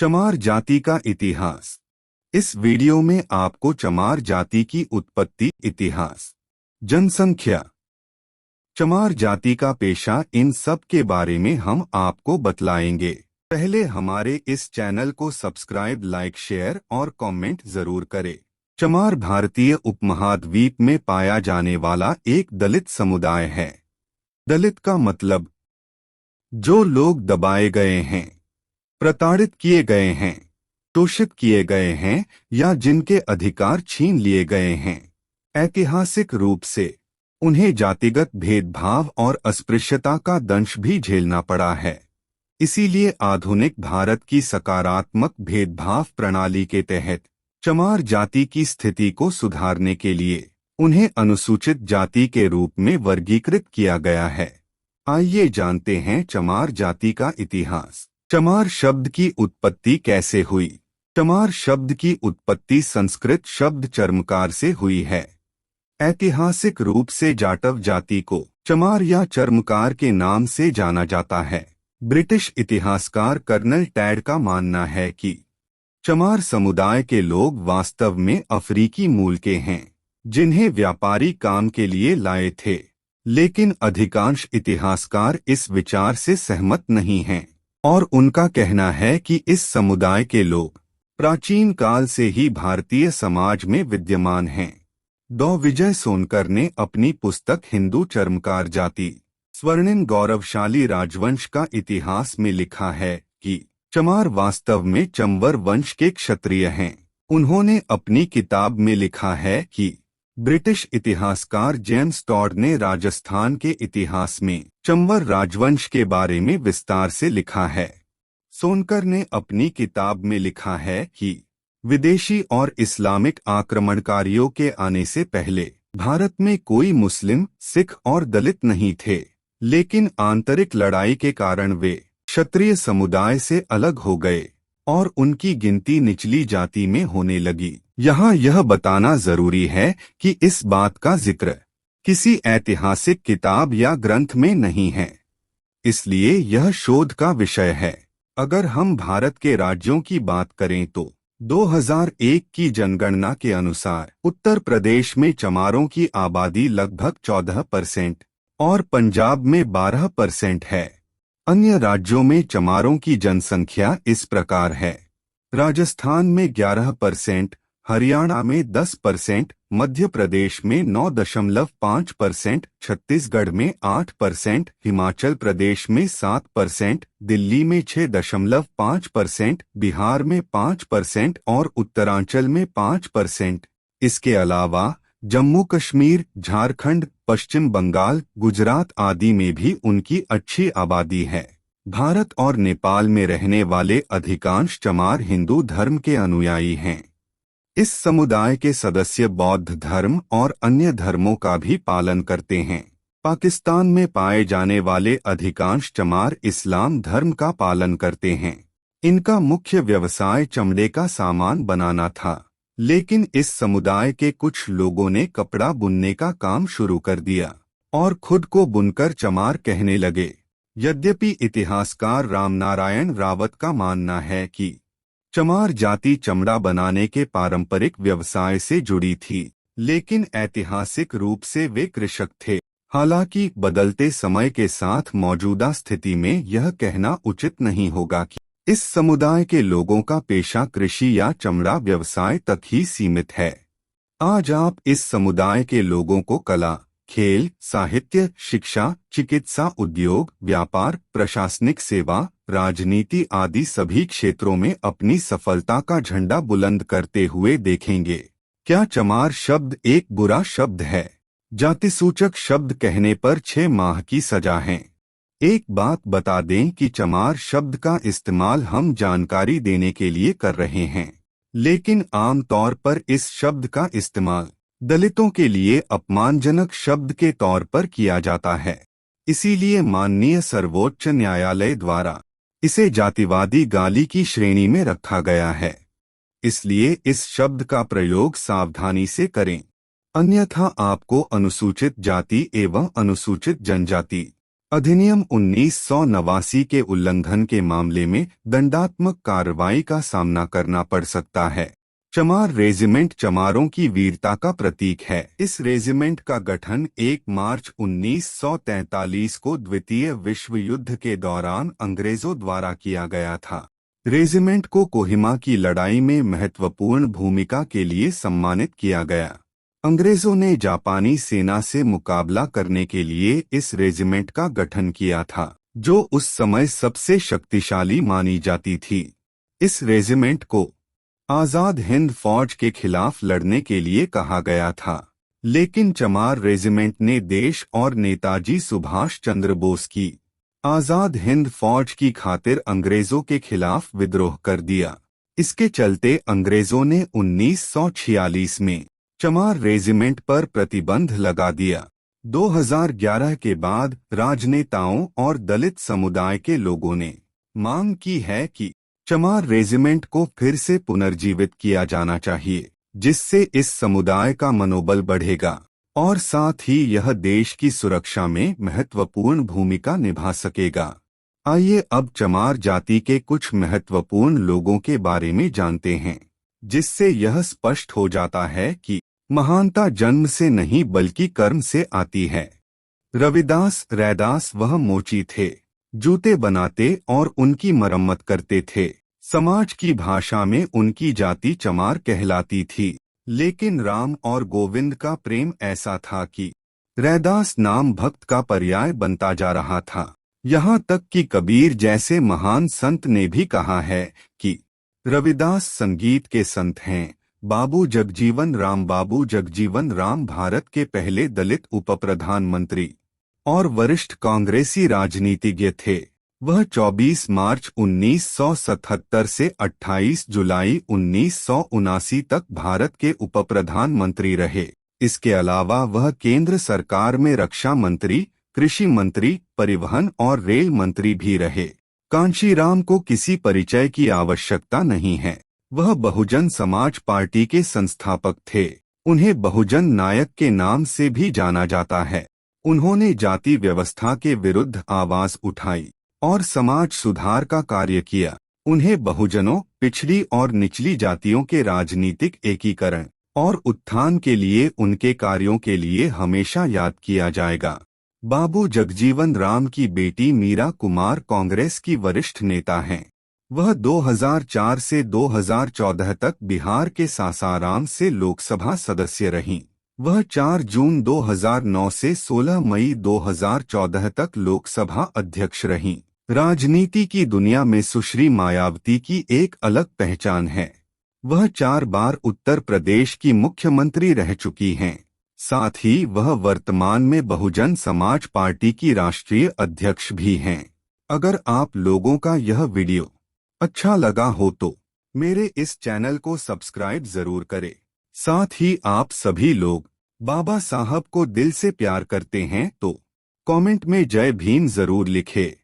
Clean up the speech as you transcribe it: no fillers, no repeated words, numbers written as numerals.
चमार जाति का इतिहास। इस वीडियो में आपको चमार जाति की उत्पत्ति, इतिहास, जनसंख्या, चमार जाति का पेशा, इन सब के बारे में हम आपको बतलाएंगे। पहले हमारे इस चैनल को सब्सक्राइब, लाइक, शेयर और कमेंट जरूर करें। चमार भारतीय उपमहाद्वीप में पाया जाने वाला एक दलित समुदाय है। दलित का मतलब जो लोग दबाए गए हैं, प्रताड़ित किए गए हैं, शोषित किए गए हैं या जिनके अधिकार छीन लिए गए हैं। ऐतिहासिक रूप से उन्हें जातिगत भेदभाव और अस्पृश्यता का दंश भी झेलना पड़ा है। इसीलिए आधुनिक भारत की सकारात्मक भेदभाव प्रणाली के तहत चमार जाति की स्थिति को सुधारने के लिए उन्हें अनुसूचित जाति के रूप में वर्गीकृत किया गया है। आइए जानते हैं चमार जाति का इतिहास। चमार शब्द की उत्पत्ति कैसे हुई? चमार शब्द की उत्पत्ति संस्कृत शब्द चर्मकार से हुई है। ऐतिहासिक रूप से जाटव जाति को चमार या चर्मकार के नाम से जाना जाता है। ब्रिटिश इतिहासकार कर्नल टैड का मानना है कि चमार समुदाय के लोग वास्तव में अफ्रीकी मूल के हैं, जिन्हें व्यापारी काम के लिए लाए थे। लेकिन अधिकांश इतिहासकार इस विचार से सहमत नहीं हैं और उनका कहना है कि इस समुदाय के लोग प्राचीन काल से ही भारतीय समाज में विद्यमान हैं। डॉ विजय सोनकर ने अपनी पुस्तक हिंदू चर्मकार जाति, स्वर्णिम गौरवशाली राजवंश का इतिहास में लिखा है कि चमार वास्तव में चंवर वंश के क्षत्रिय हैं। उन्होंने अपनी किताब में लिखा है कि ब्रिटिश इतिहासकार जेम्स टॉड ने राजस्थान के इतिहास में चंवर राजवंश के बारे में विस्तार से लिखा है। सोनकर ने अपनी किताब में लिखा है कि विदेशी और इस्लामिक आक्रमणकारियों के आने से पहले भारत में कोई मुस्लिम, सिख और दलित नहीं थे, लेकिन आंतरिक लड़ाई के कारण वे क्षत्रिय समुदाय से अलग हो गए और उनकी गिनती निचली जाति में होने लगी। यहाँ यह बताना जरूरी है कि इस बात का जिक्र किसी ऐतिहासिक किताब या ग्रंथ में नहीं है, इसलिए यह शोध का विषय है। अगर हम भारत के राज्यों की बात करें तो 2001 की जनगणना के अनुसार उत्तर प्रदेश में चमारों की आबादी लगभग 14% और पंजाब में 12% है। अन्य राज्यों में चमारों की जनसंख्या इस प्रकार है: राजस्थान में 11%, हरियाणा में 10%, मध्य प्रदेश में 9.5%, छत्तीसगढ़ में 8%, हिमाचल प्रदेश में 7%, दिल्ली में 6.5%, बिहार में 5% और उत्तरांचल में 5%। इसके अलावा जम्मू कश्मीर, झारखंड, पश्चिम बंगाल, गुजरात आदि में भी उनकी अच्छी आबादी है। भारत और नेपाल में रहने वाले अधिकांश चमार हिंदू धर्म के अनुयायी हैं। इस समुदाय के सदस्य बौद्ध धर्म और अन्य धर्मों का भी पालन करते हैं। पाकिस्तान में पाए जाने वाले अधिकांश चमार इस्लाम धर्म का पालन करते हैं। इनका मुख्य व्यवसाय चमड़े का सामान बनाना था, लेकिन इस समुदाय के कुछ लोगों ने कपड़ा बुनने का काम शुरू कर दिया और खुद को बुनकर चमार कहने लगे। यद्यपि इतिहासकार रामनारायण रावत का मानना है कि चमार जाति चमड़ा बनाने के पारंपरिक व्यवसाय से जुड़ी थी, लेकिन ऐतिहासिक रूप से वे कृषक थे। हालांकि बदलते समय के साथ मौजूदा स्थिति में यह कहना उचित नहीं होगा कि इस समुदाय के लोगों का पेशा कृषि या चमड़ा व्यवसाय तक ही सीमित है। आज आप इस समुदाय के लोगों को कला, खेल, साहित्य, शिक्षा, चिकित्सा, उद्योग, व्यापार, प्रशासनिक सेवा, राजनीति आदि सभी क्षेत्रों में अपनी सफलता का झंडा बुलंद करते हुए देखेंगे। क्या चमार शब्द एक बुरा शब्द है? जातिसूचक शब्द कहने पर 6 माह की सजा है। एक बात बता दें कि चमार शब्द का इस्तेमाल हम जानकारी देने के लिए कर रहे हैं, लेकिन आम तौर पर इस शब्द का इस्तेमाल दलितों के लिए अपमानजनक शब्द के तौर पर किया जाता है। इसीलिए माननीय सर्वोच्च न्यायालय द्वारा इसे जातिवादी गाली की श्रेणी में रखा गया है। इसलिए इस शब्द का प्रयोग सावधानी से करें, अन्यथा आपको अनुसूचित जाति एवं अनुसूचित जनजाति अधिनियम 1989 के उल्लंघन के मामले में दंडात्मक कार्रवाई का सामना करना पड़ सकता है। चमार रेजिमेंट चमारों की वीरता का प्रतीक है। इस रेजिमेंट का गठन 1 मार्च 1943 को द्वितीय विश्व युद्ध के दौरान अंग्रेजों द्वारा किया गया था। रेजिमेंट को कोहिमा की लड़ाई में महत्वपूर्ण भूमिका के लिए सम्मानित किया गया। अंग्रेजों ने जापानी सेना से मुकाबला करने के लिए इस रेजिमेंट का गठन किया था, जो उस समय सबसे शक्तिशाली मानी जाती थी। इस रेजिमेंट को आजाद हिंद फौज के खिलाफ लड़ने के लिए कहा गया था, लेकिन चमार रेजिमेंट ने देश और नेताजी सुभाष चंद्र बोस की आजाद हिंद फौज की खातिर अंग्रेजों के खिलाफ विद्रोह कर दिया। इसके चलते अंग्रेजों ने 1946 में चमार रेजिमेंट पर प्रतिबंध लगा दिया। 2011 के बाद राजनेताओं और दलित समुदाय के लोगों ने मांग की है कि चमार रेजिमेंट को फिर से पुनर्जीवित किया जाना चाहिए, जिससे इस समुदाय का मनोबल बढ़ेगा और साथ ही यह देश की सुरक्षा में महत्वपूर्ण भूमिका निभा सकेगा। आइए अब चमार जाति के कुछ महत्वपूर्ण लोगों के बारे में जानते हैं, जिससे यह स्पष्ट हो जाता है कि महानता जन्म से नहीं बल्कि कर्म से आती है। रविदास रैदास वह मोची थे, जूते बनाते और उनकी मरम्मत करते थे। समाज की भाषा में उनकी जाति चमार कहलाती थी, लेकिन राम और गोविंद का प्रेम ऐसा था कि रैदास नाम भक्त का पर्याय बनता जा रहा था। यहाँ तक कि कबीर जैसे महान संत ने भी कहा है कि रविदास संगीत के संत हैं। बाबू जगजीवन राम भारत के पहले दलित उप प्रधानमंत्री और वरिष्ठ कांग्रेसी राजनीतिज्ञ थे। वह 24 मार्च 1977 से 28 जुलाई 1979 तक भारत के उप प्रधानमंत्री रहे। इसके अलावा वह केंद्र सरकार में रक्षा मंत्री, कृषि मंत्री, परिवहन और रेल मंत्री भी रहे। कांशीराम को किसी परिचय की आवश्यकता नहीं है। वह बहुजन समाज पार्टी के संस्थापक थे। उन्हें बहुजन नायक के नाम से भी जाना जाता है। उन्होंने जाति व्यवस्था के विरुद्ध आवाज उठाई और समाज सुधार का कार्य किया। उन्हें बहुजनों, पिछड़ी और निचली जातियों के राजनीतिक एकीकरण और उत्थान के लिए उनके कार्यों के लिए हमेशा याद किया जाएगा। बाबू जगजीवन राम की बेटी मीरा कुमार कांग्रेस की वरिष्ठ नेता हैं। वह 2004 से 2014 तक बिहार के सासाराम से लोकसभा सदस्य रहीं। वह 4 जून 2009 से 16 मई 2014 तक लोकसभा अध्यक्ष रहीं। राजनीति की दुनिया में सुश्री मायावती की एक अलग पहचान है। वह 4 बार उत्तर प्रदेश की मुख्यमंत्री रह चुकी हैं। साथ ही वह वर्तमान में बहुजन समाज पार्टी की राष्ट्रीय अध्यक्ष भी हैं। अगर आप लोगों का यह वीडियो अच्छा लगा हो तो मेरे इस चैनल को सब्सक्राइब जरूर करें। साथ ही आप सभी लोग बाबा साहब को दिल से प्यार करते हैं तो कमेंट में जय भीम जरूर लिखें।